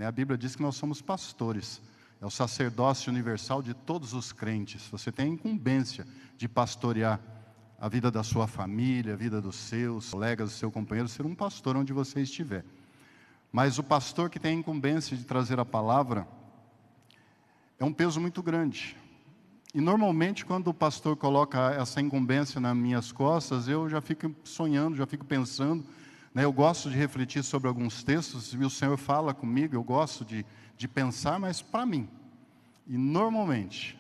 A Bíblia diz que nós somos pastores. É o sacerdócio universal de todos os crentes. Você tem a incumbência de pastorear a vida da sua família, a vida dos seus colegas, do seu companheiro, ser um pastor onde você estiver. Mas o pastor que tem a incumbência de trazer a palavra é um peso muito grande. E normalmente quando o pastor coloca essa incumbência nas minhas costas, eu já fico sonhando, já fico pensando, eu gosto de refletir sobre alguns textos, e o Senhor fala comigo, eu gosto de pensar, mas para mim. E normalmente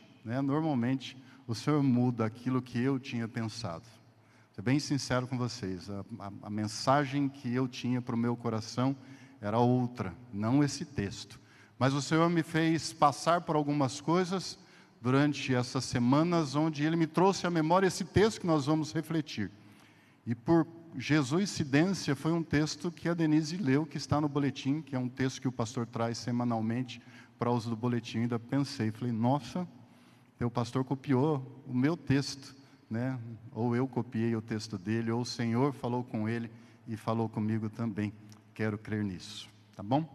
o Senhor muda aquilo que eu tinha pensado. Vou ser bem sincero com vocês, a mensagem que eu tinha para o meu coração era outra, não esse texto. Mas o Senhor me fez passar por algumas coisas durante essas semanas, onde Ele me trouxe à memória esse texto que nós vamos refletir. E por Jesuicidência, foi um texto que a Denise leu, que está no boletim, que é um texto que o pastor traz semanalmente para uso do boletim. Ainda pensei, falei, nossa, o pastor copiou o meu texto, ou eu copiei o texto dele, ou o Senhor falou com ele e falou comigo também. Quero crer nisso, tá bom?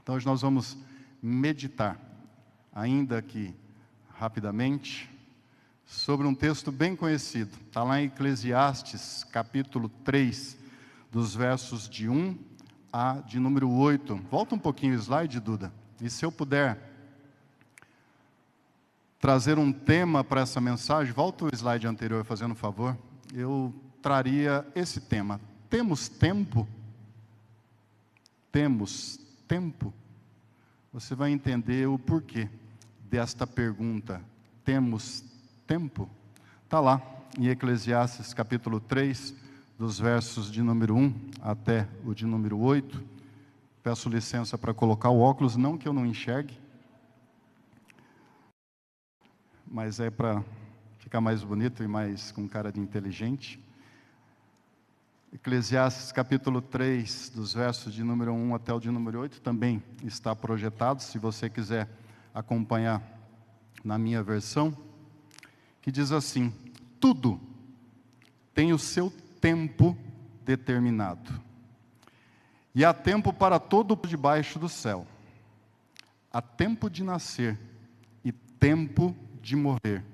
Então hoje nós vamos meditar, ainda que rapidamente, sobre um texto bem conhecido. Está lá em Eclesiastes, capítulo 3, dos versos de 1 a de número 8. Volta um pouquinho o slide, Duda. E se eu puder trazer um tema para essa mensagem, volta o slide anterior, fazendo um favor. Eu traria esse tema. Temos tempo? Temos tempo? Você vai entender o porquê desta pergunta. Temos tempo? Está lá em Eclesiastes capítulo 3, dos versos de número 1 até o de número 8. Peço licença para colocar o óculos, não que eu não enxergue, mas é para ficar mais bonito e mais com cara de inteligente. Eclesiastes capítulo 3, dos versos de número 1 até o de número 8, também está projetado, se você quiser acompanhar na minha versão, que diz assim: tudo tem o seu tempo determinado, e há tempo para todo debaixo do céu. Há tempo de nascer e tempo de morrer,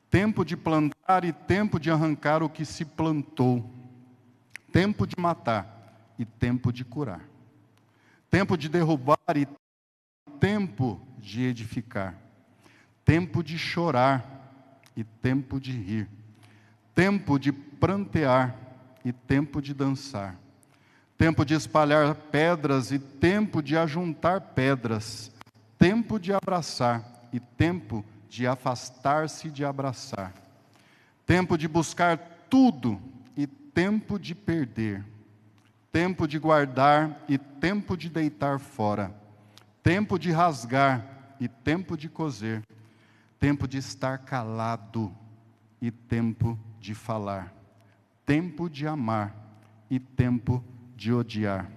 tempo de plantar e tempo de arrancar o que se plantou, tempo de matar e tempo de curar, tempo de derrubar e tempo de edificar, tempo de chorar e tempo de rir, tempo de prantear e tempo de dançar, tempo de espalhar pedras e tempo de ajuntar pedras, tempo de abraçar e tempo de afastar-se de abraçar, tempo de buscar tudo e tempo de perder, tempo de guardar e tempo de deitar fora, tempo de rasgar e tempo de coser, tempo de estar calado e tempo de falar, tempo de amar e tempo de odiar,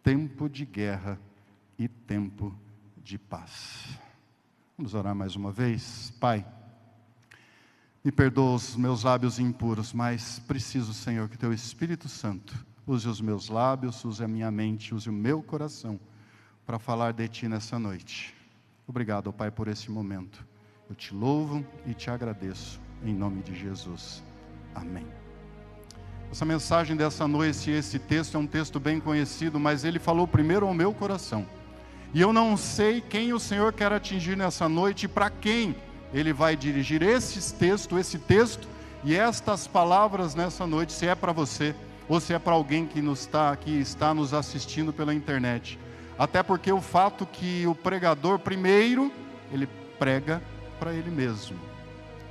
tempo de guerra e tempo de paz. Vamos orar mais uma vez. Pai, me perdoa os meus lábios impuros, mas preciso, Senhor, que Teu Espírito Santo use os meus lábios, use a minha mente, use o meu coração para falar de Ti nessa noite. Obrigado, Pai, por esse momento. Eu Te louvo e Te agradeço, em nome de Jesus. Amém. Essa mensagem dessa noite, esse texto é um texto bem conhecido, mas ele falou primeiro ao meu coração. E eu não sei quem o Senhor quer atingir nessa noite e para quem Ele vai dirigir esse texto e estas palavras nessa noite, se é para você ou se é para alguém que está nos assistindo pela internet. Até porque o fato que o pregador, primeiro, ele prega para ele mesmo.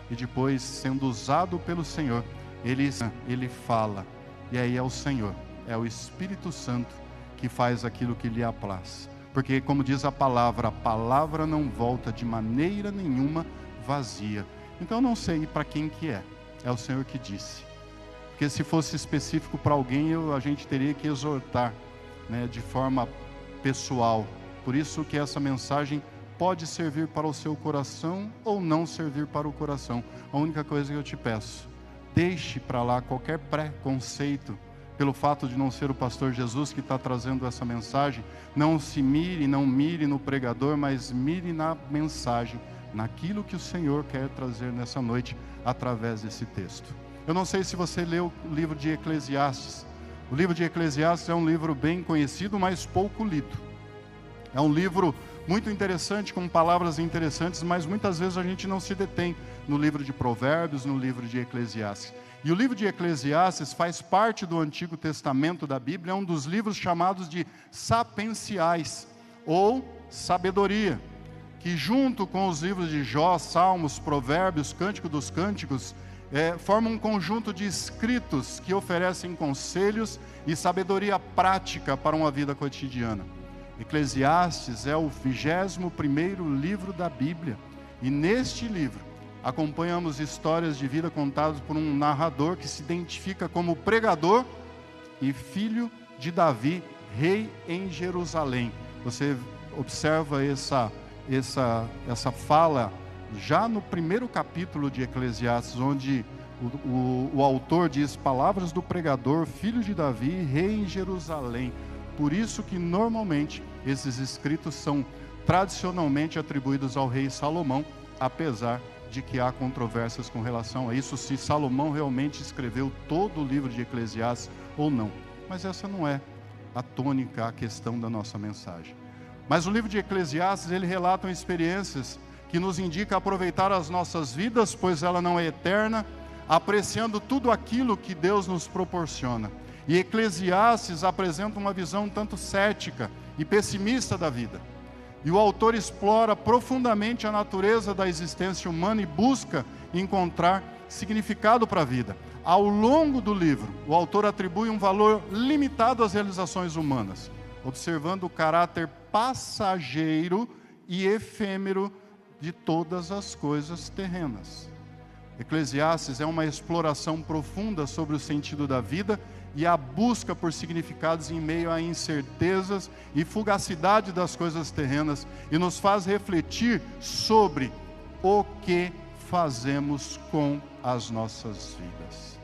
E depois, sendo usado pelo Senhor, ele fala. E aí é o Senhor, é o Espírito Santo que faz aquilo que lhe apraz. Porque, como diz a palavra não volta de maneira nenhuma vazia. Então eu não sei para quem que é o Senhor que disse. Porque se fosse específico para alguém, a gente teria que exortar, de forma pessoal. Por isso que essa mensagem pode servir para o seu coração ou não servir para o coração. A única coisa que eu te peço, deixe para lá qualquer preconceito pelo fato de não ser o pastor Jesus que está trazendo essa mensagem, não mire no pregador, mas mire na mensagem, naquilo que o Senhor quer trazer nessa noite, através desse texto. Eu não sei se você leu o livro de Eclesiastes. O livro de Eclesiastes é um livro bem conhecido, mas pouco lido. É um livro muito interessante, com palavras interessantes, mas muitas vezes a gente não se detém no livro de Provérbios, no livro de Eclesiastes. E o livro de Eclesiastes faz parte do Antigo Testamento da Bíblia, é um dos livros chamados de sapienciais, ou sabedoria, que junto com os livros de Jó, Salmos, Provérbios, Cântico dos Cânticos, formam um conjunto de escritos que oferecem conselhos e sabedoria prática para uma vida cotidiana. Eclesiastes é o 21º livro da Bíblia, e neste livro acompanhamos histórias de vida contadas por um narrador que se identifica como pregador e filho de Davi, rei em Jerusalém. Você observa essa fala já no primeiro capítulo de Eclesiastes, onde o autor diz: palavras do pregador, filho de Davi, rei em Jerusalém. Por isso que normalmente esses escritos são tradicionalmente atribuídos ao rei Salomão, apesar de que há controvérsias com relação a isso, se Salomão realmente escreveu todo o livro de Eclesiastes ou não. Mas essa não é a tônica, a questão da nossa mensagem. Mas o livro de Eclesiastes, ele relata experiências que nos indica aproveitar as nossas vidas, pois ela não é eterna, apreciando tudo aquilo que Deus nos proporciona. E Eclesiastes apresenta uma visão tanto cética e pessimista da vida. E o autor explora profundamente a natureza da existência humana e busca encontrar significado para a vida. Ao longo do livro, o autor atribui um valor limitado às realizações humanas, observando o caráter passageiro e efêmero de todas as coisas terrenas. Eclesiastes é uma exploração profunda sobre o sentido da vida e a busca por significados em meio a incertezas e fugacidade das coisas terrenas, e nos faz refletir sobre o que fazemos com as nossas vidas.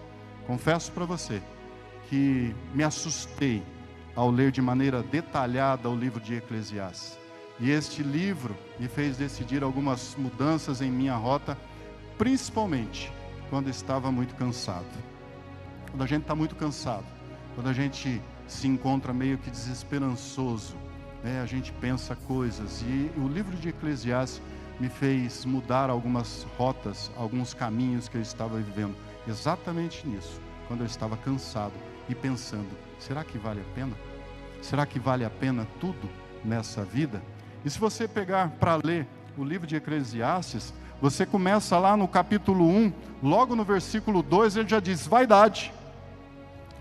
Confesso para você que me assustei ao ler de maneira detalhada o livro de Eclesiastes, e este livro me fez decidir algumas mudanças em minha rota, principalmente quando estava muito cansado. Quando a gente está muito cansado, quando a gente se encontra meio que desesperançoso, a gente pensa coisas, e o livro de Eclesiastes me fez mudar algumas rotas, alguns caminhos que eu estava vivendo, exatamente nisso, quando eu estava cansado e pensando: será que vale a pena? Será que vale a pena tudo nessa vida? E se você pegar para ler o livro de Eclesiastes, você começa lá no capítulo 1, logo no versículo 2, ele já diz: vaidade.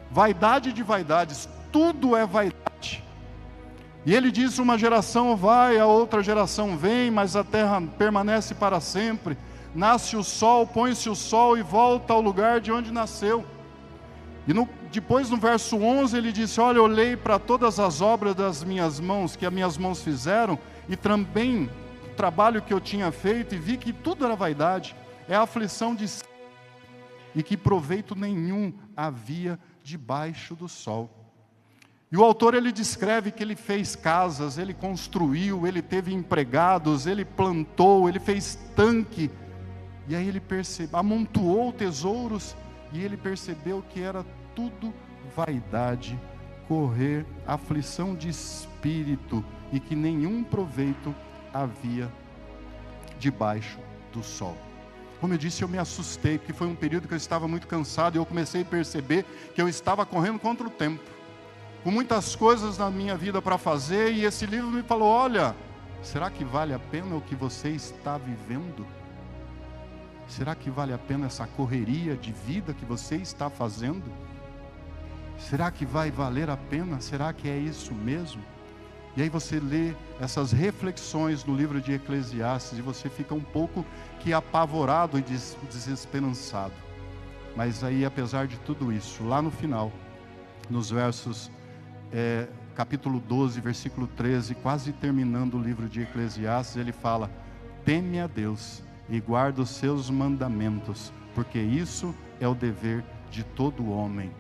Vaidade de vaidades, tudo é vaidade. E ele diz: uma geração vai, a outra geração vem, mas a terra permanece para sempre. Nasce o sol, põe-se o sol e volta ao lugar de onde nasceu. E depois no verso 11 ele disse: olha, olhei para todas as obras das minhas mãos, que as minhas mãos fizeram, e também o trabalho que eu tinha feito, e vi que tudo era vaidade, é a aflição de si, e que proveito nenhum havia debaixo do sol. E o autor, ele descreve que ele fez casas, ele construiu, ele teve empregados, ele plantou, ele fez tanque, e aí ele amontoou tesouros, e ele percebeu que era tudo vaidade, correr, aflição de espírito, e que nenhum proveito havia debaixo do sol. Como eu disse, eu me assustei, porque foi um período que eu estava muito cansado, e eu comecei a perceber que eu estava correndo contra o tempo, com muitas coisas na minha vida para fazer, e esse livro me falou: olha, será que vale a pena o que você está vivendo? Será que vale a pena essa correria de vida que você está fazendo? Será que vai valer a pena? Será que é isso mesmo? E aí você lê essas reflexões no livro de Eclesiastes, e você fica um pouco que apavorado e desesperançado. Mas aí, apesar de tudo isso, lá no final, nos versos capítulo 12, versículo 13, quase terminando o livro de Eclesiastes, ele fala: teme a Deus e guarda os seus mandamentos, porque isso é o dever de todo homem.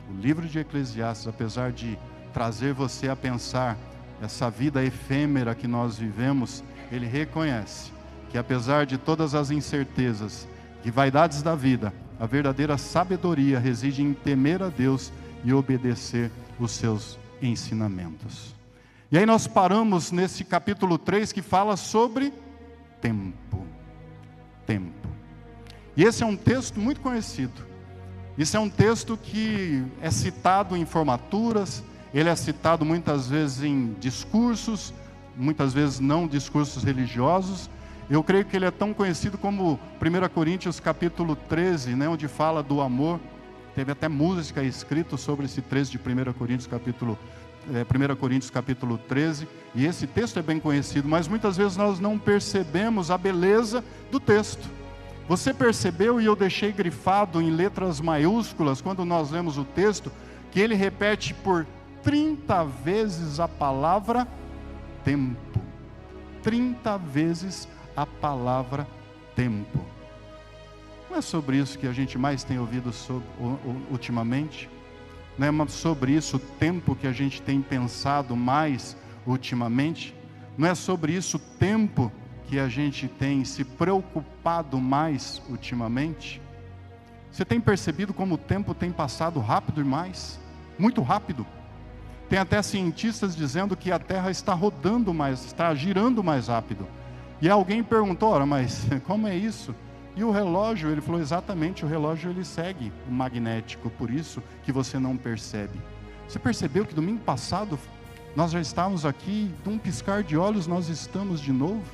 O livro de Eclesiastes, apesar de trazer você a pensar essa vida efêmera que nós vivemos, ele reconhece que apesar de todas as incertezas e vaidades da vida, a verdadeira sabedoria reside em temer a Deus e obedecer os seus ensinamentos. E aí nós paramos nesse capítulo 3 que fala sobre tempo. Tempo. E esse é um texto muito conhecido. Esse é um texto que é citado em formaturas, ele é citado muitas vezes em discursos, muitas vezes não discursos religiosos. Eu creio que ele é tão conhecido como 1 Coríntios capítulo 13, né, onde fala do amor. Teve até música escrita sobre esse trecho de 1 Coríntios capítulo 13. E esse texto é bem conhecido, mas muitas vezes nós não percebemos a beleza do texto. Você percebeu, e eu deixei grifado em letras maiúsculas, quando nós lemos o texto, que ele repete por 30 vezes a palavra tempo. 30 vezes a palavra tempo. Não é sobre isso que a gente mais tem ouvido ultimamente? Não é sobre isso o tempo que a gente tem pensado mais ultimamente? Não é sobre isso o tempo que a gente tem se preocupado mais ultimamente? Você tem percebido como o tempo tem passado rápido demais? Muito rápido. Tem até cientistas dizendo que a Terra está rodando mais, está girando mais rápido. E alguém perguntou, ora, mas como é isso? E o relógio, ele falou exatamente, o relógio ele segue o magnético, por isso que você não percebe. Você percebeu que domingo passado nós já estávamos aqui, de um piscar de olhos nós estamos de novo?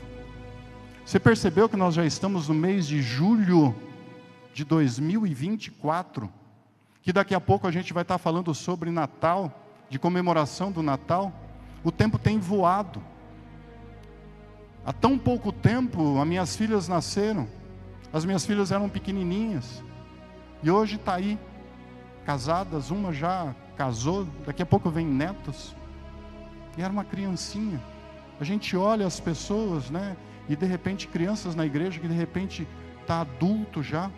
Você percebeu que nós já estamos no mês de julho de 2024? Que daqui a pouco a gente vai estar falando sobre Natal, de comemoração do Natal? O tempo tem voado. Há tão pouco tempo, as minhas filhas nasceram. As minhas filhas eram pequenininhas. E hoje está aí, casadas, uma já casou, daqui a pouco vem netos. E era uma criancinha. A gente olha as pessoas, né? E de repente crianças na igreja, que de repente está adulto já.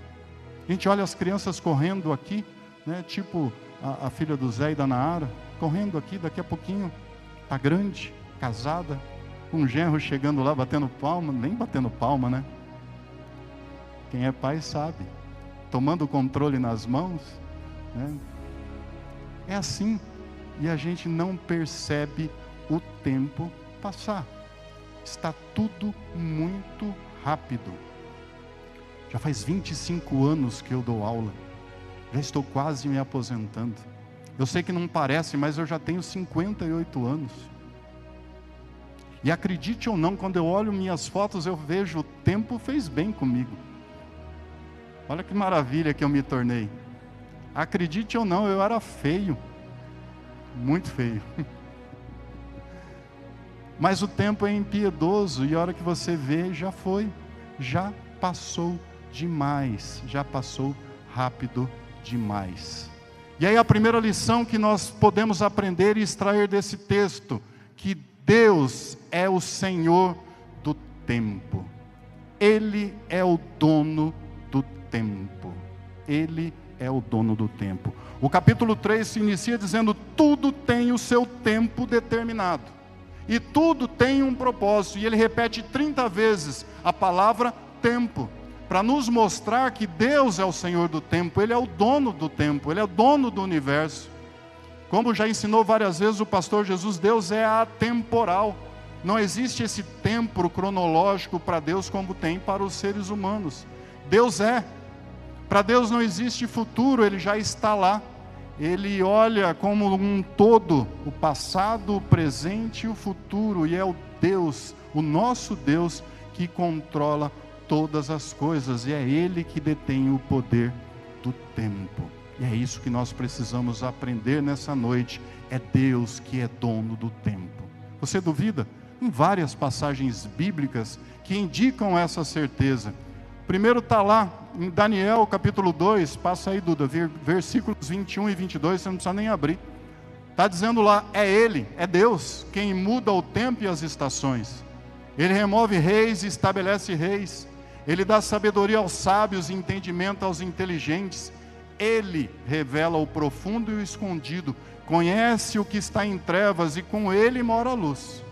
A gente olha as crianças correndo aqui, né? Tipo a filha do Zé e da Naara, correndo aqui, daqui a pouquinho está grande, casada, com um genro chegando lá batendo palma, nem batendo palma, né? Quem é pai sabe, tomando o controle nas mãos, né? É assim, e a gente não percebe o tempo passar. Está tudo muito rápido. Já faz 25 anos que eu dou aula, já estou quase me aposentando. Eu sei que não parece, mas eu já tenho 58 anos. E acredite ou não, quando eu olho minhas fotos, eu vejo o tempo fez bem comigo. Olha que maravilha que eu me tornei. Acredite ou não, eu era feio, muito feio. Mas o tempo é impiedoso, e a hora que você vê, já foi, já passou demais, já passou rápido demais. E aí a primeira lição que nós podemos aprender e extrair desse texto, que Deus é o Senhor do tempo. Ele é o dono do tempo. Ele é o dono do tempo. O capítulo 3 se inicia dizendo: tudo tem o seu tempo determinado. E tudo tem um propósito. E ele repete 30 vezes a palavra tempo, para nos mostrar que Deus é o Senhor do tempo. Ele é o dono do tempo, Ele é o dono do universo. Como já ensinou várias vezes o pastor Jesus, Deus é atemporal. Não existe esse tempo cronológico para Deus como tem para os seres humanos. Deus é. Para Deus não existe futuro, Ele já está lá. Ele olha como um todo, o passado, o presente e o futuro. E é o Deus, o nosso Deus, que controla todas as coisas. E é Ele que detém o poder do tempo. E é isso que nós precisamos aprender nessa noite. É Deus que é dono do tempo. Você duvida? Em várias passagens bíblicas que indicam essa certeza. Primeiro está lá em Daniel capítulo 2, passa aí, Duda, versículos 21 e 22, você não precisa nem abrir. Está dizendo lá, é Ele, é Deus, quem muda o tempo e as estações. Ele remove reis e estabelece reis. Ele dá sabedoria aos sábios e entendimento aos inteligentes. Ele revela o profundo e o escondido, conhece o que está em trevas e com Ele mora a luz.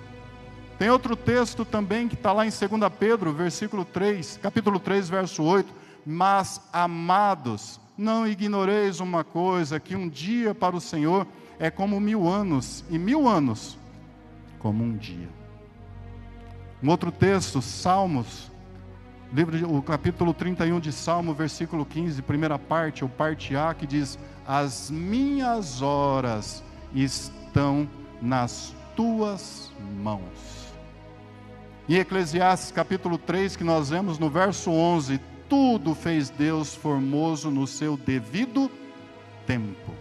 Tem outro texto também que está lá em 2 Pedro, capítulo 3, verso 8. Mas, amados, não ignoreis uma coisa, que um dia para o Senhor é como 1000 anos, e 1000 anos como um dia. Um outro texto, Salmos, o capítulo 31 de Salmo, versículo 15, primeira parte, ou parte A, que diz: as minhas horas estão nas tuas mãos. Em Eclesiastes capítulo 3, que nós vemos no verso 11, tudo fez Deus formoso no seu devido tempo.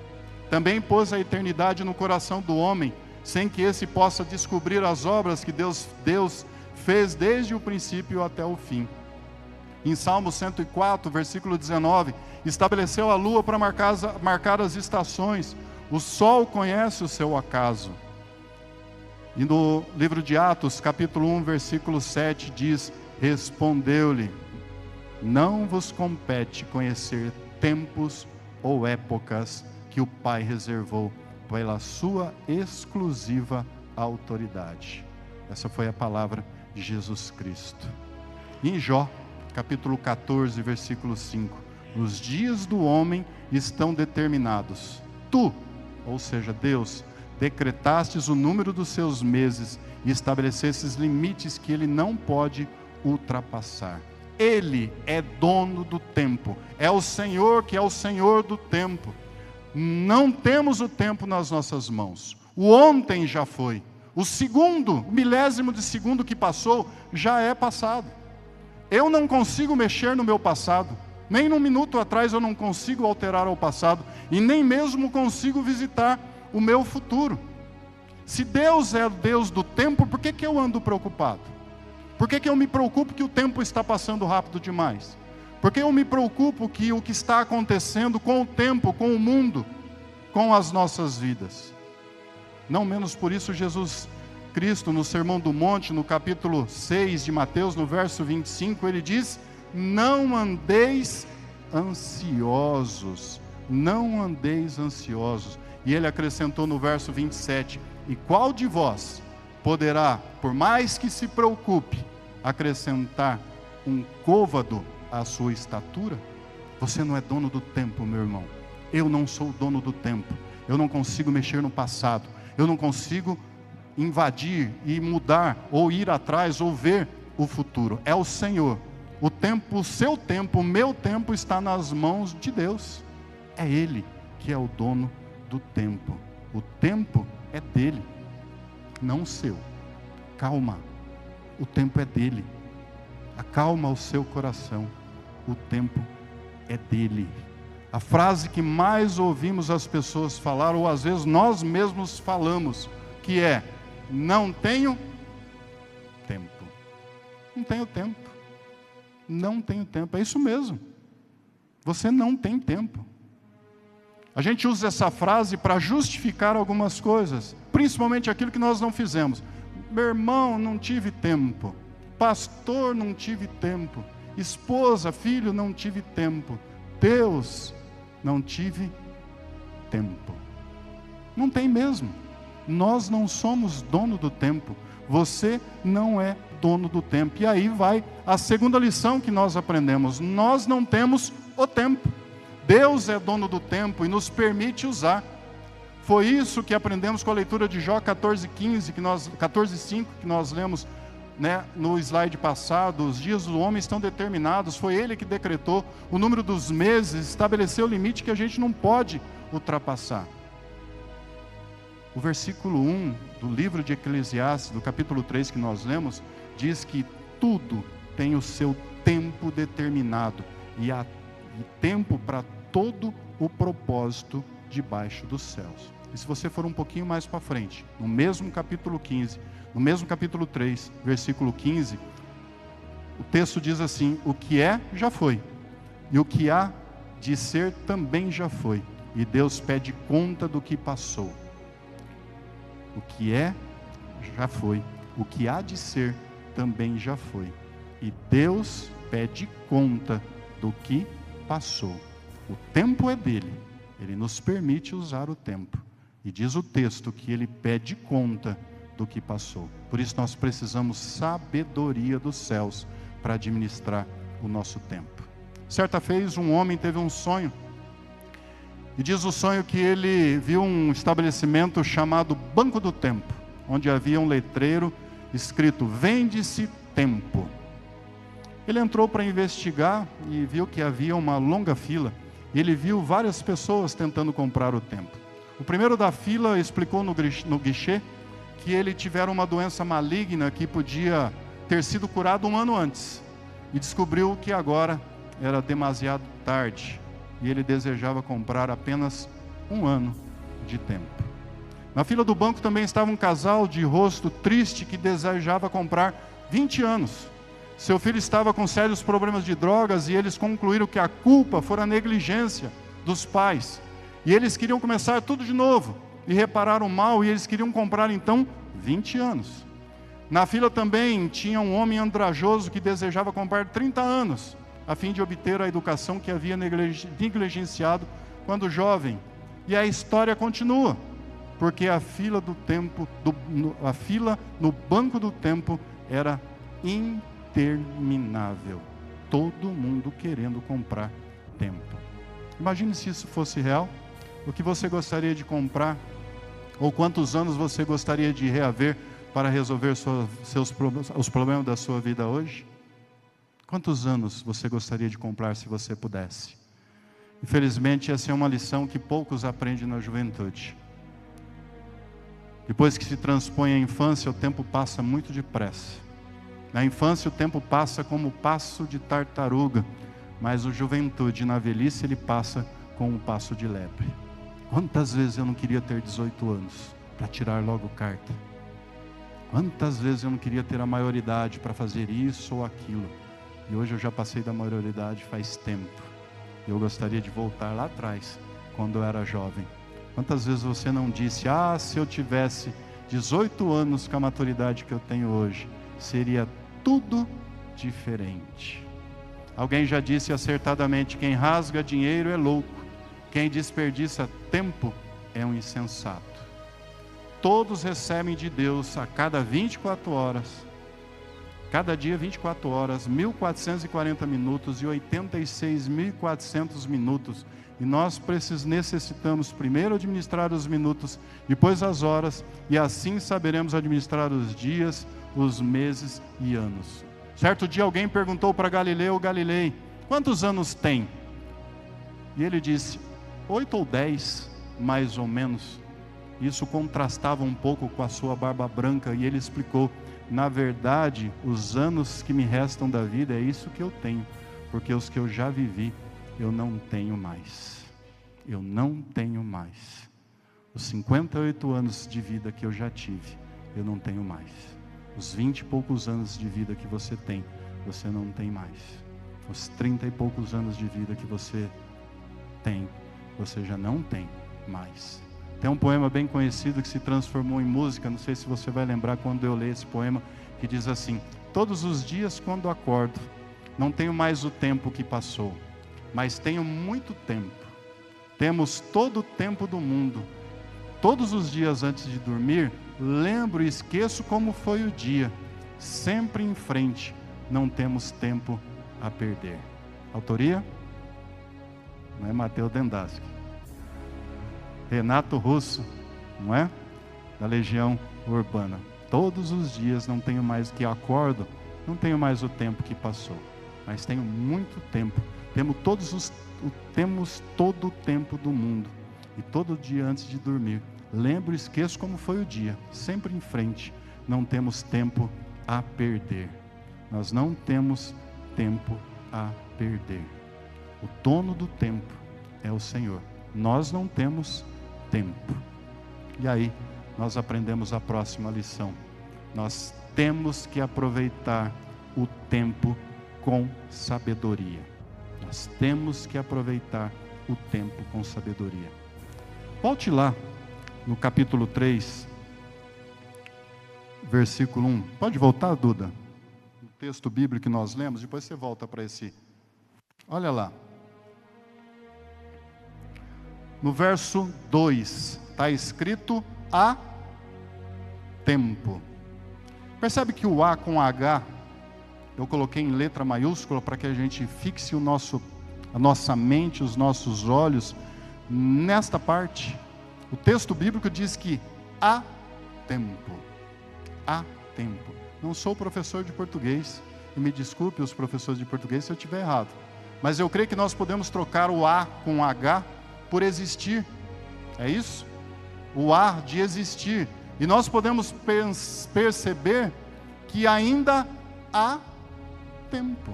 Também pôs a eternidade no coração do homem, sem que esse possa descobrir as obras que Deus fez desde o princípio até o fim. Em Salmo 104, versículo 19, estabeleceu a lua para marcar as estações, o sol conhece o seu acaso. E no livro de Atos, capítulo 1, versículo 7, diz: respondeu-lhe: não vos compete conhecer tempos ou épocas que o Pai reservou pela sua exclusiva autoridade. Essa foi a palavra de Jesus Cristo. Em Jó, capítulo 14, versículo 5, os dias do homem estão determinados. Tu, ou seja, Deus, decretastes o número dos seus meses e estabelecestes limites que ele não pode ultrapassar. Ele é dono do tempo, é o Senhor que é o Senhor do tempo. Não temos o tempo nas nossas mãos. O ontem já foi. O segundo, o milésimo de segundo que passou, já é passado. Eu não consigo mexer no meu passado. Nem num minuto atrás eu não consigo alterar o passado. E nem mesmo consigo visitar o meu futuro. Se Deus é o Deus do tempo, por que eu ando preocupado? Por que eu me preocupo que o tempo está passando rápido demais? Por que eu me preocupo que o que está acontecendo com o tempo, com o mundo, com as nossas vidas? Não menos por isso, Jesus Cristo, no Sermão do Monte, no capítulo 6 de Mateus, no verso 25, ele diz: não andeis ansiosos, não andeis ansiosos. E ele acrescentou no verso 27, e qual de vós poderá, por mais que se preocupe, acrescentar um côvado à sua estatura? Você não é dono do tempo, meu irmão. Eu não sou dono do tempo. Eu não consigo mexer no passado. Eu não consigo invadir e mudar, ou ir atrás, ou ver o futuro. É o Senhor. O tempo, o seu tempo, o meu tempo está nas mãos de Deus. É Ele que é o dono do tempo. O tempo é dele, não seu. Calma, o tempo é dele. Acalma o seu coração. O tempo é dele. A frase que mais ouvimos as pessoas falar, ou às vezes nós mesmos falamos, que é: não tenho tempo. Não tenho tempo. Não tenho tempo. É isso mesmo. Você não tem tempo. A gente usa essa frase para justificar algumas coisas, principalmente aquilo que nós não fizemos. Meu irmão, não tive tempo. Pastor, não tive tempo. Esposa, filho, não tive tempo. Deus, não tive tempo. Não tem mesmo. Nós não somos dono do tempo. Você não é dono do tempo. E aí vai a segunda lição que nós aprendemos. Nós não temos o tempo. Deus é dono do tempo e nos permite usar. Foi isso que aprendemos com a leitura de Jó 14:5, que nós lemos, no slide passado. Os dias do homem estão determinados. Foi Ele que decretou o número dos meses, estabeleceu o limite que a gente não pode ultrapassar. O versículo 1 do livro de Eclesiastes, do capítulo 3 que nós lemos, diz que tudo tem o seu tempo determinado e há tempo para todo o propósito debaixo dos céus. E se você for um pouquinho mais para frente, no mesmo capítulo 15, no mesmo capítulo 3, versículo 15, o texto diz assim: o que é, já foi, e o que há de ser também já foi, e Deus pede conta do que passou. O que é, já foi, o que há de ser também já foi, e Deus pede conta do que passou. O tempo é dele, ele nos permite usar o tempo. E diz o texto que ele pede conta do que passou. Por isso nós precisamos sabedoria dos céus para administrar o nosso tempo. Certa vez um homem teve um sonho, e diz o sonho que ele viu um estabelecimento chamado Banco do Tempo, onde havia um letreiro escrito: vende-se tempo. Ele entrou para investigar e viu que havia uma longa fila. Ele viu várias pessoas tentando comprar o tempo. O primeiro da fila explicou no guichê que ele tivera uma doença maligna que podia ter sido curado um ano antes. E descobriu que agora era demasiado tarde. E ele desejava comprar apenas um ano de tempo. Na fila do banco também estava um casal de rosto triste que desejava comprar 20 anos. Seu filho estava com sérios problemas de drogas e eles concluíram que a culpa fora a negligência dos pais. E eles queriam começar tudo de novo. E repararam mal e eles queriam comprar então 20 anos. Na fila também tinha um homem andrajoso que desejava comprar 30 anos, a fim de obter a educação que havia negligenciado quando jovem. E a história continua, porque a fila do tempo, a fila no banco do tempo era interminável. Todo mundo querendo comprar tempo. Imagine se isso fosse real. O que você gostaria de comprar? Ou quantos anos você gostaria de reaver para resolver os problemas da sua vida hoje? Quantos anos você gostaria de comprar se você pudesse? Infelizmente, essa é uma lição que poucos aprendem na juventude. Depois que se transpõe a infância, o tempo passa muito depressa. Na infância, o tempo passa como passo de tartaruga, mas a juventude, na velhice, ele passa com um passo de lebre. Quantas vezes eu não queria ter 18 anos para tirar logo carta? Quantas vezes eu não queria ter a maioridade para fazer isso ou aquilo? E hoje eu já passei da maioridade faz tempo. E eu gostaria de voltar lá atrás, quando eu era jovem. Quantas vezes você não disse: ah, se eu tivesse 18 anos com a maturidade que eu tenho hoje, seria tudo diferente. Alguém já disse acertadamente: quem rasga dinheiro é louco. Quem desperdiça tempo é um insensato. Todos recebem de Deus a cada 24 horas, cada dia 24 horas, 1440 minutos e 86.400 minutos. E nós necessitamos primeiro administrar os minutos, depois as horas, e assim saberemos administrar os dias, os meses e anos. Certo dia alguém perguntou para Galileu Galilei: quantos anos tem? E ele disse: 8 ou 10, mais ou menos. Isso contrastava um pouco com a sua barba branca, e ele explicou: na verdade, os anos que me restam da vida é isso que eu tenho, porque os que eu já vivi, eu não tenho mais. Eu não tenho mais. Os 58 anos de vida que eu já tive, eu não tenho mais. Os 20 e poucos anos de vida que você tem, você não tem mais. Os 30 e poucos anos de vida que você tem, você já não tem mais. Tem um poema bem conhecido que se transformou em música, não sei se você vai lembrar quando eu ler esse poema, que diz assim: todos os dias quando acordo, não tenho mais o tempo que passou, mas tenho muito tempo. Temos todo o tempo do mundo. Todos os dias antes de dormir, lembro e esqueço como foi o dia. Sempre em frente, não temos tempo a perder. Autoria? Não é Mateus Dendaski. Renato Russo, não é? Da Legião Urbana. Todos os dias não tenho mais que acordo, não tenho mais o tempo que passou, mas tenho muito tempo. Temos todo o tempo do mundo. E todo dia antes de dormir, lembro e esqueço como foi o dia. Sempre em frente, não temos tempo a perder. Nós não temos tempo a perder. O dono do tempo é o Senhor. Nós não temos tempo. E aí, nós aprendemos a próxima lição. Nós temos que aproveitar o tempo com sabedoria. Nós temos que aproveitar o tempo com sabedoria. Volte lá, no capítulo 3, versículo 1. Pode voltar, Duda? O texto bíblico que nós lemos, depois você volta para esse. Olha lá. no verso 2, está escrito há tempo. Percebe que o A com H, eu coloquei em letra maiúscula para que a gente fixe a nossa mente, os nossos olhos nesta parte. O texto bíblico diz que há tempo. Há tempo. Não sou professor de português, e me desculpe os professores de português se eu estiver errado, mas eu creio que nós podemos trocar o A com H por existir. É isso? O A de existir. E nós podemos perceber que ainda há tempo.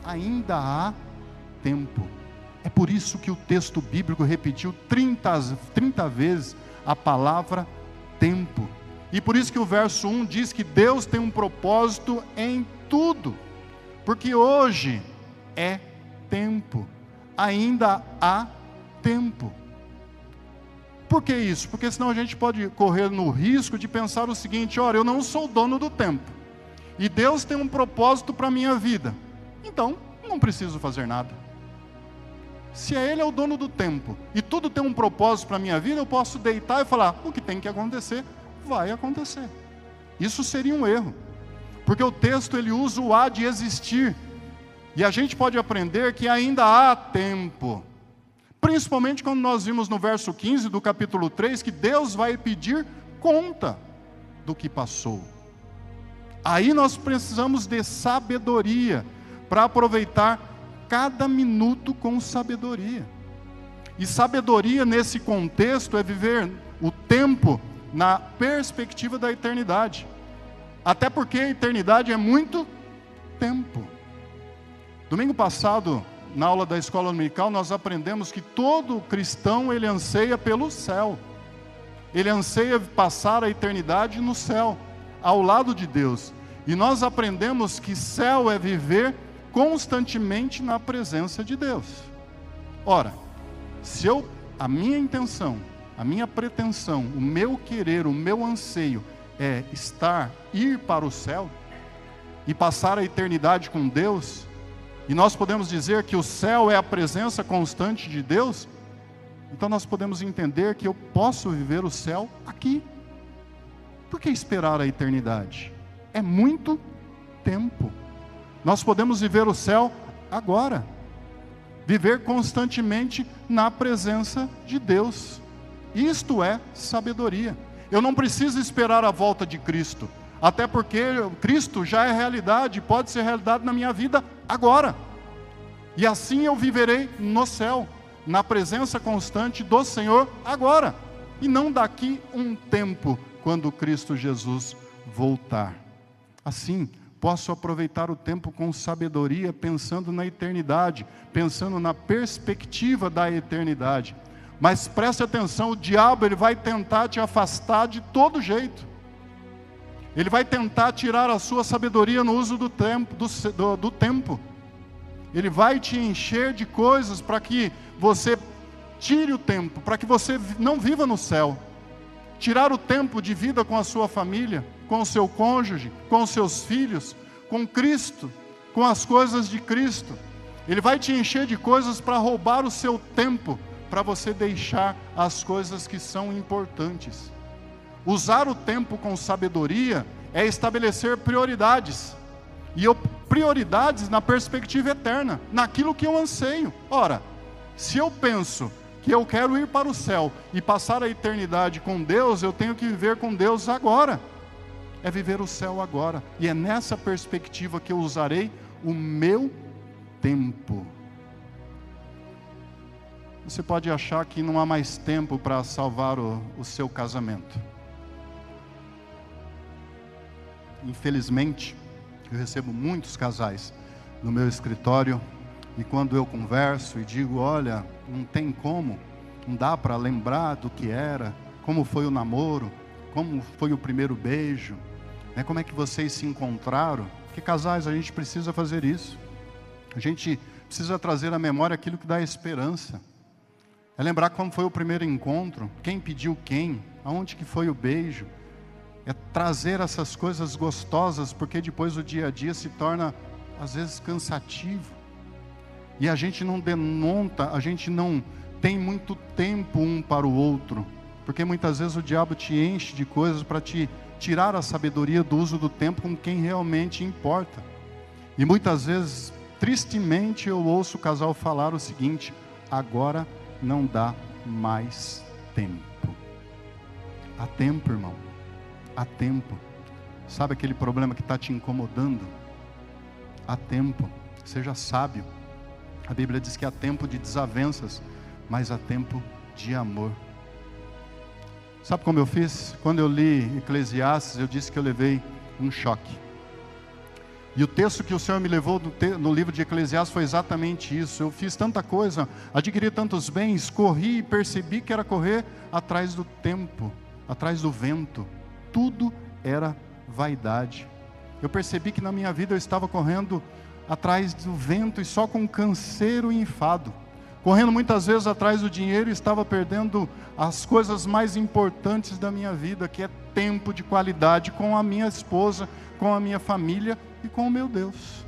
Ainda há tempo. É por isso que o texto bíblico repetiu 30 vezes a palavra tempo. E por isso que o verso 1 diz que Deus tem um propósito em tudo. Porque hoje é tempo. Ainda há tempo. Por que isso? Porque senão a gente pode correr no risco de pensar o seguinte: olha, eu não sou dono do tempo. E Deus tem um propósito para a minha vida. Então, não preciso fazer nada. Se Ele é o dono do tempo e tudo tem um propósito para a minha vida, eu posso deitar e falar: o que tem que acontecer, vai acontecer. Isso seria um erro. Porque o texto ele usa o há de existir. E a gente pode aprender que ainda há tempo. Principalmente quando nós vimos no verso 15 do capítulo 3 que Deus vai pedir conta do que passou. Aí nós precisamos de sabedoria para aproveitar cada minuto com sabedoria. E sabedoria nesse contexto é viver o tempo na perspectiva da eternidade. Até porque a eternidade é muito tempo. Domingo passado, na aula da escola dominical, nós aprendemos que todo cristão, ele anseia pelo céu. Ele anseia passar a eternidade no céu, ao lado de Deus. E nós aprendemos que céu é viver constantemente na presença de Deus. Ora, se a minha intenção, a minha pretensão, o meu querer, o meu anseio é ir para o céu e passar a eternidade com Deus, e nós podemos dizer que o céu é a presença constante de Deus, então nós podemos entender que eu posso viver o céu aqui. Por que esperar a eternidade? É muito tempo. Nós podemos viver o céu agora. Viver constantemente na presença de Deus. Isto é sabedoria. Eu não preciso esperar a volta de Cristo, até porque Cristo já é realidade, pode ser realidade na minha vida agora. E assim eu viverei no céu, na presença constante do Senhor agora, e não daqui um tempo, quando Cristo Jesus voltar. Assim, posso aproveitar o tempo com sabedoria, pensando na eternidade, pensando na perspectiva da eternidade. Mas preste atenção, o diabo ele vai tentar te afastar de todo jeito. Ele vai tentar tirar a sua sabedoria no uso do tempo. Ele vai te encher de coisas para que você tire o tempo, para que você não viva no céu. Tirar o tempo de vida com a sua família, com o seu cônjuge, com os seus filhos, com Cristo, com as coisas de Cristo. Ele vai te encher de coisas para roubar o seu tempo, para você deixar as coisas que são importantes. Usar o tempo com sabedoria é estabelecer prioridades. E prioridades na perspectiva eterna, naquilo que eu anseio. Ora, se eu penso que eu quero ir para o céu e passar a eternidade com Deus, eu tenho que viver com Deus agora. É viver o céu agora. E é nessa perspectiva que eu usarei o meu tempo. Você pode achar que não há mais tempo para salvar o seu casamento. Infelizmente, eu recebo muitos casais no meu escritório, e quando eu converso e digo: olha, não tem como, não dá para lembrar do que era, como foi o namoro, como foi o primeiro beijo, né? Como é que vocês se encontraram? Porque casais, a gente precisa fazer isso. A gente precisa trazer à memória aquilo que dá esperança. É lembrar como foi o primeiro encontro, quem pediu quem, aonde que foi o beijo. É trazer essas coisas gostosas, porque depois o dia a dia se torna, às vezes, cansativo. E a gente não denota, a gente não tem muito tempo um para o outro, porque muitas vezes o diabo te enche de coisas para te tirar a sabedoria do uso do tempo com quem realmente importa. E muitas vezes, tristemente, eu ouço o casal falar o seguinte: agora não dá mais tempo. Há tempo, irmão, há tempo. Sabe aquele problema que está te incomodando? Há tempo, seja sábio. A Bíblia diz que há tempo de desavenças, mas há tempo de amor. Sabe como eu fiz? Quando eu li Eclesiastes, eu disse que eu levei um choque. E o texto que o Senhor me levou no livro de Eclesiastes foi exatamente isso. Eu fiz tanta coisa, adquiri tantos bens, corri e percebi que era correr atrás do tempo, atrás do vento. Tudo era vaidade. Eu percebi que na minha vida eu estava correndo atrás do vento e só com canseiro e enfado. Correndo muitas vezes atrás do dinheiro e estava perdendo as coisas mais importantes da minha vida, que é tempo de qualidade com a minha esposa, com a minha família e com o meu Deus.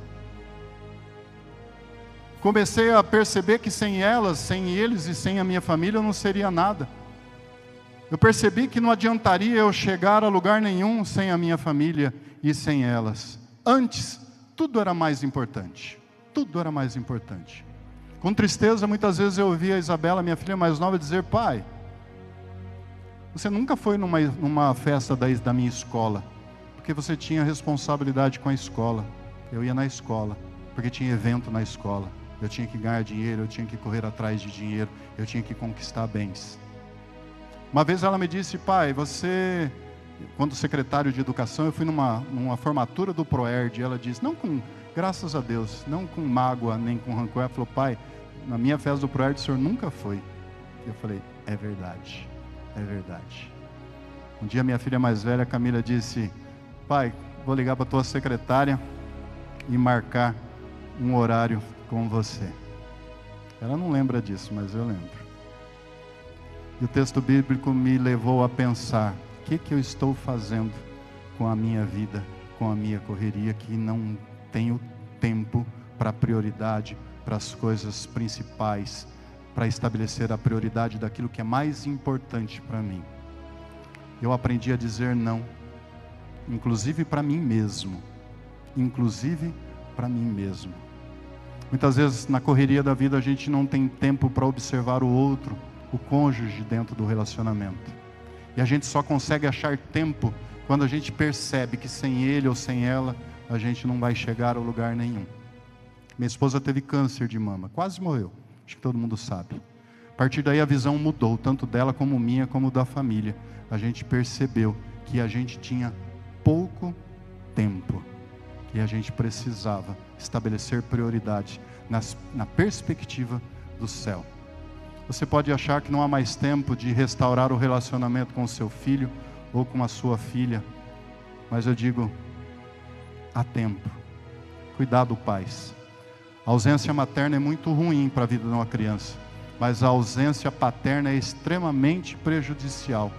Comecei a perceber que sem elas, sem eles e sem a minha família eu não seria nada. Eu percebi que não adiantaria eu chegar a lugar nenhum sem a minha família e sem elas. Antes, tudo era mais importante. Tudo era mais importante. Com tristeza, muitas vezes eu ouvia a Isabela, minha filha mais nova, dizer: pai, você nunca foi numa festa da minha escola, porque você tinha responsabilidade com a escola. Eu ia na escola, porque tinha evento na escola. Eu tinha que ganhar dinheiro, eu tinha que correr atrás de dinheiro, eu tinha que conquistar bens. Uma vez ela me disse: pai, você, quando secretário de educação, eu fui numa formatura do Proerd, ela disse, não com, graças a Deus, não com mágoa, nem com rancor, ela falou: pai, na minha festa do Proerd o senhor nunca foi. Eu falei: é verdade, é verdade. Um dia minha filha mais velha, Camila, disse: pai, vou ligar para a tua secretária e marcar um horário com você. Ela não lembra disso, mas eu lembro. E o texto bíblico me levou a pensar: o que eu estou fazendo com a minha vida, com a minha correria, que não tenho tempo para a prioridade, para as coisas principais, para estabelecer a prioridade daquilo que é mais importante para mim. Eu aprendi a dizer não, inclusive para mim mesmo, inclusive para mim mesmo. Muitas vezes na correria da vida a gente não tem tempo para observar o outro, o cônjuge dentro do relacionamento. E a gente só consegue achar tempo quando a gente percebe que sem ele ou sem ela a gente não vai chegar a lugar nenhum. Minha esposa teve câncer de mama, quase morreu, acho que todo mundo sabe. A partir daí a visão mudou, tanto dela como minha, como da família. A gente percebeu que a gente tinha pouco tempo e a gente precisava estabelecer prioridade na perspectiva do céu. Você pode achar que não há mais tempo de restaurar o relacionamento com o seu filho ou com a sua filha, mas eu digo, há tempo. Cuidado, pais. A ausência materna é muito ruim para a vida de uma criança, mas a ausência paterna é extremamente prejudicial.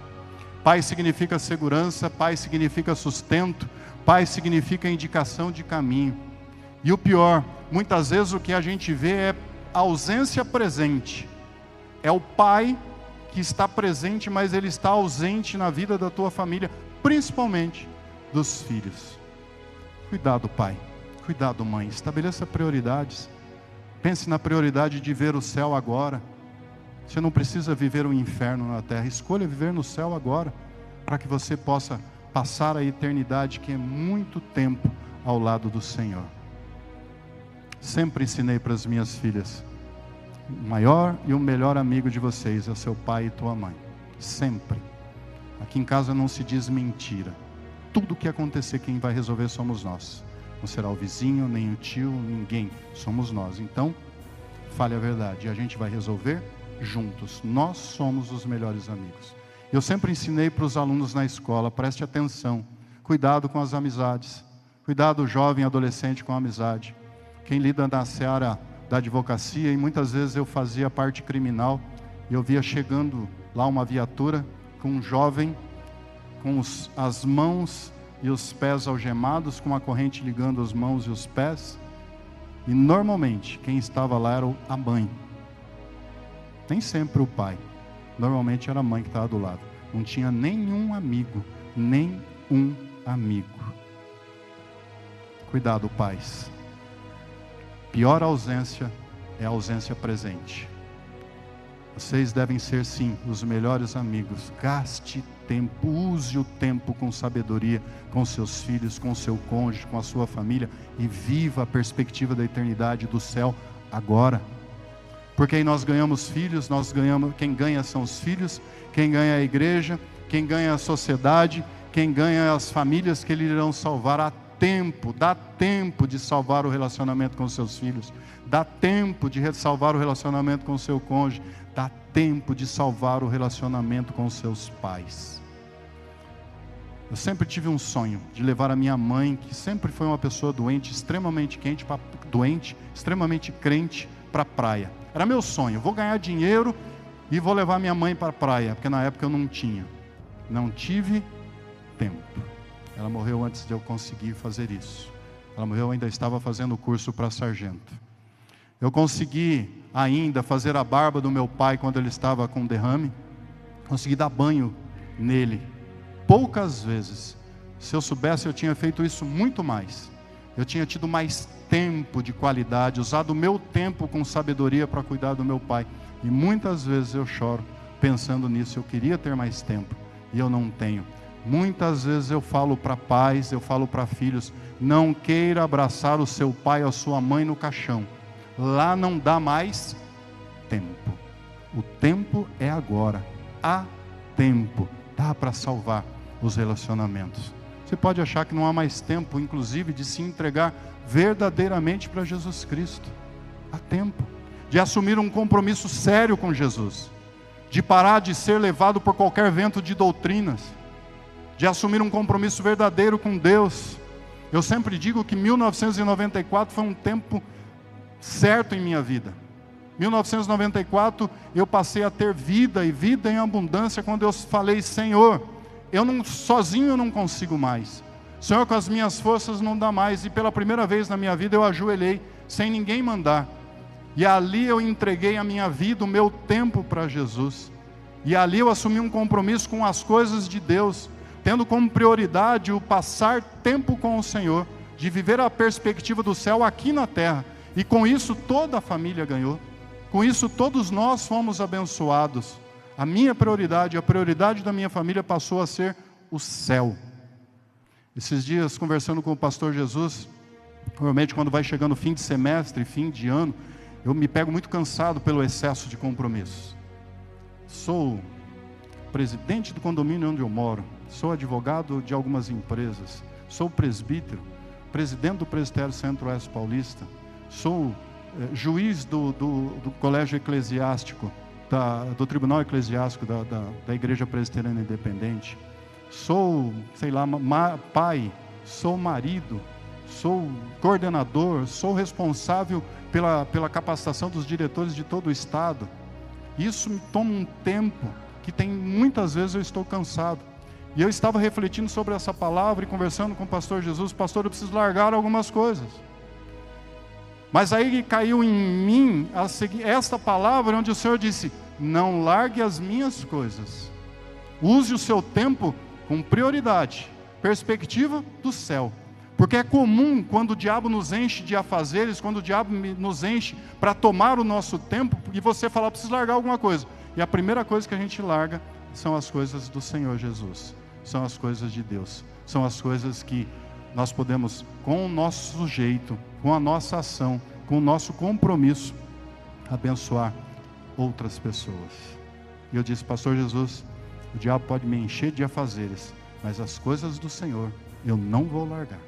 Pai significa segurança, pai significa sustento, pai significa indicação de caminho. E o pior, muitas vezes o que a gente vê é a ausência presente. É o pai que está presente, mas ele está ausente na vida da tua família, principalmente dos filhos. Cuidado, pai. Cuidado, mãe. Estabeleça prioridades. Pense na prioridade de ver o céu agora. Você não precisa viver um inferno na terra. Escolha viver no céu agora, para que você possa passar a eternidade, que é muito tempo ao lado do Senhor. Sempre ensinei para as minhas filhas: o maior e o melhor amigo de vocês é o seu pai e tua mãe. Sempre. Aqui em casa não se diz mentira. Tudo o que acontecer, quem vai resolver somos nós. Não será o vizinho, nem o tio, ninguém. Somos nós. Então, fale a verdade. E a gente vai resolver juntos. Nós somos os melhores amigos. Eu sempre ensinei para os alunos na escola: preste atenção. Cuidado com as amizades. Cuidado, jovem, adolescente, com a amizade. Quem lida na seara da advocacia, e muitas vezes eu fazia parte criminal, e eu via chegando lá uma viatura com um jovem com as mãos e os pés algemados, com uma corrente ligando as mãos e os pés, e normalmente quem estava lá era a mãe. Nem sempre o pai. Normalmente era a mãe que estava do lado. Não tinha nenhum amigo. Nem um amigo. Cuidado, pais. Pior ausência é a ausência presente. Vocês devem ser, sim, os melhores amigos. Gaste tempo, use o tempo com sabedoria, com seus filhos, com seu cônjuge, com a sua família, e viva a perspectiva da eternidade do céu agora. Porque aí nós ganhamos filhos, quem ganha são os filhos, quem ganha é a igreja, quem ganha é a sociedade, quem ganha é as famílias que Ele irão salvar. Há tempo, dá tempo de salvar o relacionamento com seus filhos, dá tempo de salvar o relacionamento com seu cônjuge, dá tempo de salvar o relacionamento com seus pais. Eu sempre tive um sonho de levar a minha mãe, que sempre foi uma pessoa doente, extremamente extremamente crente, para a praia. Era meu sonho, vou ganhar dinheiro e vou levar minha mãe para a praia, porque na época eu não tinha. Não tive tempo. Ela morreu antes de eu conseguir fazer isso. Ela morreu, eu ainda estava fazendo o curso para sargento. Eu consegui ainda fazer a barba do meu pai quando ele estava com derrame. Consegui dar banho nele. Poucas vezes. Se eu soubesse, eu tinha feito isso muito mais. Eu tinha tido mais tempo de qualidade, usado o meu tempo com sabedoria para cuidar do meu pai. E muitas vezes eu choro pensando nisso. Eu queria ter mais tempo e eu não tenho. Muitas vezes eu falo para pais, eu falo para filhos: não queira abraçar o seu pai ou a sua mãe no caixão. Lá não dá mais tempo. O tempo é agora. Há tempo. Dá para salvar os relacionamentos. Você pode achar que não há mais tempo, inclusive, de se entregar verdadeiramente para Jesus Cristo. Há tempo de assumir um compromisso sério com Jesus, de parar de ser levado por qualquer vento de doutrinas, de assumir um compromisso verdadeiro com Deus. Eu sempre digo que 1994 foi um tempo certo em minha vida. 1994 eu passei a ter vida, e vida em abundância, quando eu falei: Senhor, sozinho eu não consigo mais. Senhor, com as minhas forças não dá mais. E pela primeira vez na minha vida eu ajoelhei, sem ninguém mandar. E ali eu entreguei a minha vida, o meu tempo para Jesus. E ali eu assumi um compromisso com as coisas de Deus, tendo como prioridade o passar tempo com o Senhor, de viver a perspectiva do céu aqui na terra. E com isso toda a família ganhou. Com isso todos nós fomos abençoados. A minha prioridade, a prioridade da minha família passou a ser o céu. Esses dias, conversando com o pastor Jesus, normalmente quando vai chegando fim de semestre, fim de ano, eu me pego muito cansado pelo excesso de compromissos. Sou presidente do condomínio onde eu moro, sou advogado de algumas empresas, sou presbítero, presidente do Presbitério Centro-Oeste Paulista, sou juiz do colégio eclesiástico, do Tribunal Eclesiástico da Igreja Presbiteriana Independente, sou, pai, sou marido, sou coordenador, sou responsável pela capacitação dos diretores de todo o estado. Isso me toma um tempo que muitas vezes eu estou cansado. E eu estava refletindo sobre essa palavra e conversando com o pastor Jesus: pastor, eu preciso largar algumas coisas. Mas aí caiu em mim esta palavra onde o Senhor disse: não largue as minhas coisas. Use o seu tempo com prioridade, perspectiva do céu. Porque é comum, quando o diabo nos enche de afazeres, quando o diabo nos enche para tomar o nosso tempo, e você falar: preciso largar alguma coisa. E a primeira coisa que a gente larga são as coisas do Senhor Jesus. São as coisas de Deus. São as coisas que nós podemos, com o nosso jeito, com a nossa ação, com o nosso compromisso, abençoar outras pessoas. E eu disse: pastor Jesus, o diabo pode me encher de afazeres, mas as coisas do Senhor eu não vou largar.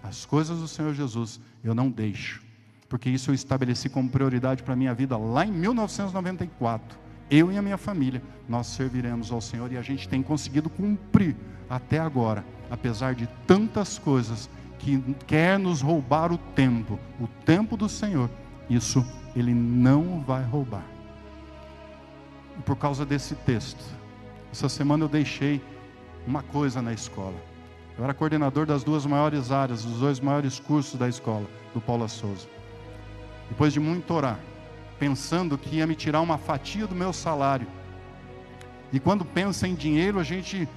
As coisas do Senhor Jesus eu não deixo, porque isso eu estabeleci como prioridade para a minha vida lá em 1994. Eu e a minha família, nós serviremos ao Senhor, e a gente tem conseguido cumprir até agora, apesar de tantas coisas que quer nos roubar o tempo do Senhor. Isso Ele não vai roubar. E por causa desse texto, essa semana eu deixei uma coisa na escola. Eu era coordenador das 2 maiores áreas, dos 2 maiores cursos da escola, do Paula Souza. Depois de muito orar, pensando que ia me tirar uma fatia do meu salário. E quando pensa em dinheiro, a gente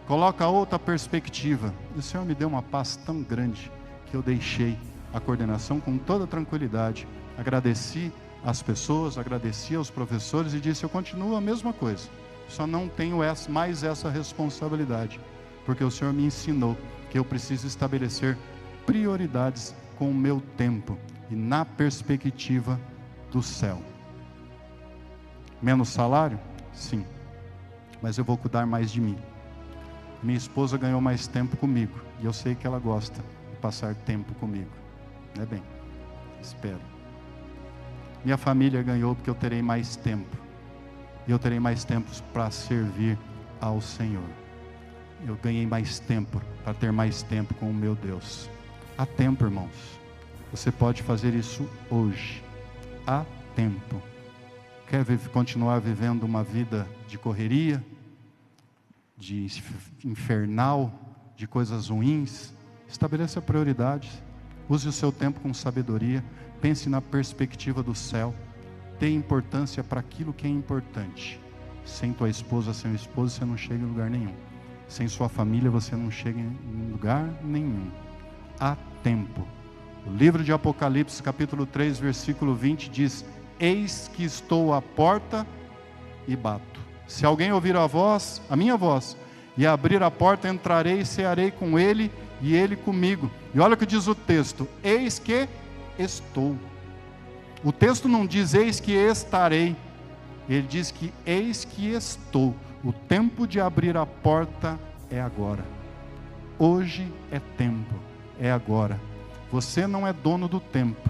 coloca outra perspectiva. E o Senhor me deu uma paz tão grande que eu deixei a coordenação com toda tranquilidade. Agradeci às pessoas, agradeci aos professores e disse: eu continuo a mesma coisa, só não tenho mais essa responsabilidade, porque o Senhor me ensinou que eu preciso estabelecer prioridades com o meu tempo e na perspectiva do céu. Menos salário? Sim, mas eu vou cuidar mais de mim. Minha esposa ganhou mais tempo comigo, e eu sei que ela gosta de passar tempo comigo, não é bem? Espero. Minha família ganhou porque eu terei mais tempo, e eu terei mais tempo para servir ao Senhor. Eu ganhei mais tempo para ter mais tempo com o meu Deus. Há tempo, irmãos. Você pode fazer isso hoje. Há tempo. Quer continuar vivendo uma vida de correria, de infernal, de coisas ruins? Estabeleça prioridades. Use o seu tempo com sabedoria. Pense na perspectiva do céu. Dê importância para aquilo que é importante. Sem tua esposa, sem o esposo, você não chega em lugar nenhum. Sem sua família, você não chega em lugar nenhum. Há tempo. O livro de Apocalipse, capítulo 3, versículo 20, diz: eis que estou à porta e bato. Se alguém ouvir a minha voz, e abrir a porta, entrarei e cearei com ele, e ele comigo. E olha o que diz o texto: eis que estou. O texto não diz eis que estarei, ele diz que eis que estou. O tempo de abrir a porta é agora. Hoje é tempo, é agora. Você não é dono do tempo,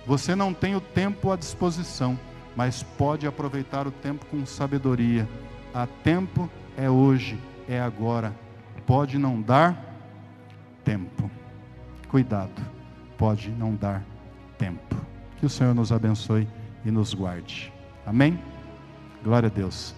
você não tem o tempo à disposição, mas pode aproveitar o tempo com sabedoria. Há tempo, é hoje, é agora. Pode não dar tempo. Cuidado, pode não dar tempo. Que o Senhor nos abençoe e nos guarde. Amém? Glória a Deus.